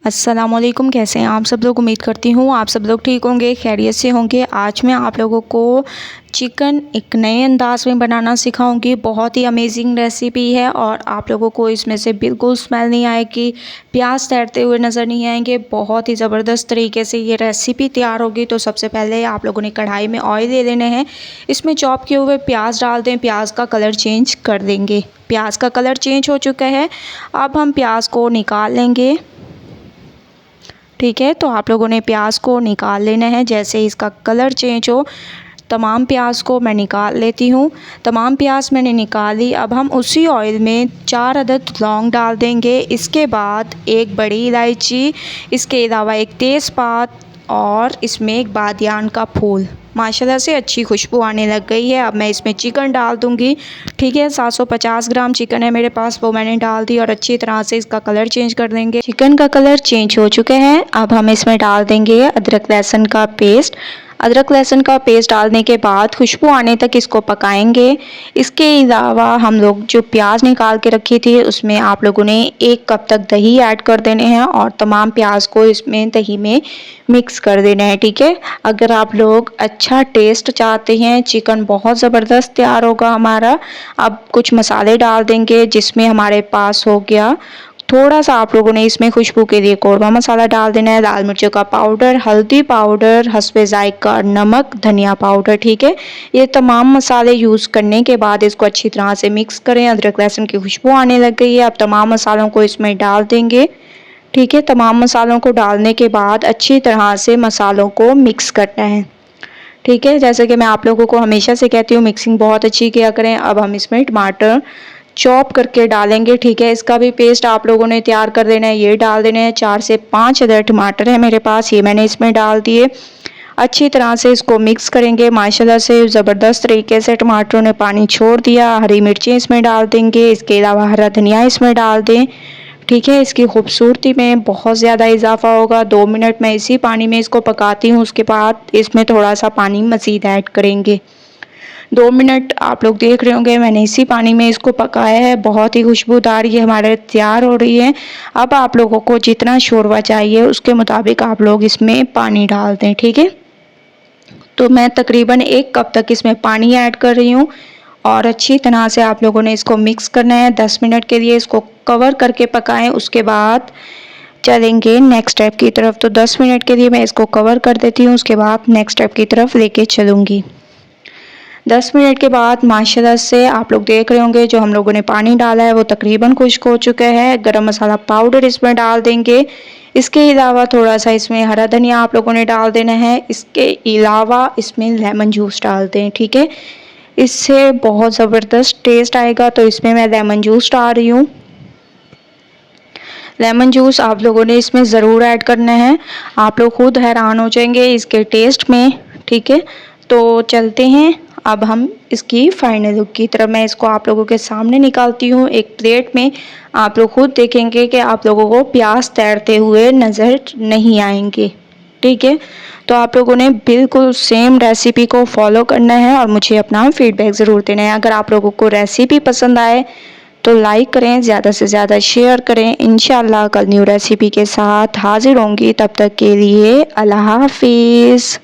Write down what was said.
अस्सलामुअलैकुम, कैसे हैं आप सब लोग। उम्मीद करती हूँ आप सब लोग ठीक होंगे, खैरियत से होंगे। आज मैं आप लोगों को चिकन एक नए अंदाज में बनाना सिखाऊंगी। बहुत ही अमेजिंग रेसिपी है और आप लोगों को इसमें से बिल्कुल स्मेल नहीं आएगी, प्याज तैरते हुए नज़र नहीं आएंगे। बहुत ही ज़बरदस्त तरीके से ये रेसिपी तैयार होगी। तो सबसे पहले आप लोगों ने कढ़ाई में ऑयल ले लेने हैं, इसमें चॉप किए हुए प्याज डाल दें। प्याज का कलर चेंज कर देंगे। प्याज का कलर चेंज हो चुका है, अब हम प्याज को निकाल लेंगे। ठीक है, तो आप लोगों ने प्याज को निकाल लेना है। जैसे ही इसका कलर चेंज हो, तमाम प्याज को मैं निकाल लेती हूँ। तमाम प्याज मैंने निकाली। अब हम उसी ऑयल में 4 अदद लौंग डाल देंगे। इसके बाद एक बड़ी इलायची, इसके अलावा एक तेज़पात और इसमें एक बादियान का फूल। माशाल्लाह से अच्छी खुशबू आने लग गई है। अब मैं इसमें चिकन डाल दूंगी। ठीक है, 750 ग्राम चिकन है मेरे पास, वो मैंने डाल दी और अच्छी तरह से इसका कलर चेंज कर देंगे। चिकन का कलर चेंज हो चुके हैं। अब हम इसमें डाल देंगे अदरक लहसुन का पेस्ट। अदरक लहसुन का पेस्ट डालने के बाद खुशबू आने तक इसको पकाएंगे। इसके अलावा हम लोग जो प्याज निकाल के रखी थी उसमें आप लोगों ने 1 कप तक दही ऐड कर देने हैं और तमाम प्याज को इसमें दही में मिक्स कर देना है। ठीक है, अगर आप लोग अच्छा टेस्ट चाहते हैं, चिकन बहुत ज़बरदस्त तैयार होगा हमारा। अब कुछ मसाले डाल देंगे, जिसमें हमारे पास हो गया थोड़ा सा, आप लोगों ने इसमें खुशबू के लिए कौरमा मसाला डाल देना है, लाल मिर्चों का पाउडर, हल्दी पाउडर, हस्बे जायका नमक, धनिया पाउडर। ठीक है, ये तमाम मसाले यूज़ करने के बाद इसको अच्छी तरह से मिक्स करें। अदरक लहसुन की खुशबू आने लग गई है। अब तमाम मसालों को इसमें डाल देंगे। ठीक है, तमाम मसालों को डालने के बाद अच्छी तरह से मसालों को मिक्स करना है। ठीक है, जैसे कि मैं आप लोगों को हमेशा से कहती हूँ, मिक्सिंग बहुत अच्छी किया करें। अब हम इसमें टमाटर चॉप करके डालेंगे। ठीक है, इसका भी पेस्ट आप लोगों ने तैयार कर देना है, ये डाल देना है। 4 से 5 अदर टमाटर है मेरे पास, ये मैंने इसमें डाल दिए। अच्छी तरह से इसको मिक्स करेंगे। माशाल्लाह से ज़बरदस्त तरीके से टमाटरों ने पानी छोड़ दिया। हरी मिर्चें इसमें डाल देंगे, इसके अलावा हरा धनिया इसमें डाल दें। ठीक है, इसकी खूबसूरती में बहुत ज़्यादा इजाफा होगा। 2 मिनट मैं इसी पानी में इसको पकाती हूँ, उसके बाद इसमें थोड़ा सा पानी मज़ीद ऐड करेंगे। 2 मिनट आप लोग देख रहे होंगे, मैंने इसी पानी में इसको पकाया है। बहुत ही खुशबूदार ये हमारे तैयार हो रही है। अब आप लोगों को जितना शोरबा चाहिए उसके मुताबिक आप लोग इसमें पानी डाल दें। ठीक है, तो मैं तकरीबन 1 कप तक इसमें पानी ऐड कर रही हूँ और अच्छी तरह से आप लोगों ने इसको मिक्स करना है। 10 मिनट के लिए इसको कवर करके पकाएं, उसके बाद चलेंगे नेक्स्ट स्टेप की तरफ। तो 10 मिनट के लिए मैं इसको कवर कर देती हूँ, उसके बाद नेक्स्ट स्टेप की तरफ लेके चलूँगी। 10 मिनट के बाद माशाल्लाह से आप लोग देख रहे होंगे, जो हम लोगों ने पानी डाला है वो तकरीबन खुश्क हो चुका है। गरम मसाला पाउडर इसमें डाल देंगे। इसके अलावा थोड़ा सा इसमें हरा धनिया आप लोगों ने डाल देना है। इसके अलावा इसमें लेमन जूस डाल दें। ठीक है, इससे बहुत ज़बरदस्त टेस्ट आएगा, तो इसमें मैं लेमन जूस डाल रही हूँ। लेमन जूस आप लोगों ने इसमें ज़रूर ऐड करना है, आप लोग खुद हैरान हो जाएंगे इसके टेस्ट में। ठीक है, तो चलते हैं अब हम इसकी फाइनल लुक की तरफ। मैं इसको आप लोगों के सामने निकालती हूँ एक प्लेट में। आप लोग खुद देखेंगे कि आप लोगों को प्याज तैरते हुए नज़र नहीं आएंगे। ठीक है, तो आप लोगों ने बिल्कुल सेम रेसिपी को फॉलो करना है और मुझे अपना फीडबैक ज़रूर देना है। अगर आप लोगों को रेसिपी पसंद आए तो लाइक करें, ज़्यादा से ज़्यादा शेयर करें। इंशाल्लाह कल न्यू रेसिपी के साथ हाजिर होंगी, तब तक के लिए अल्लाह हाफिज़।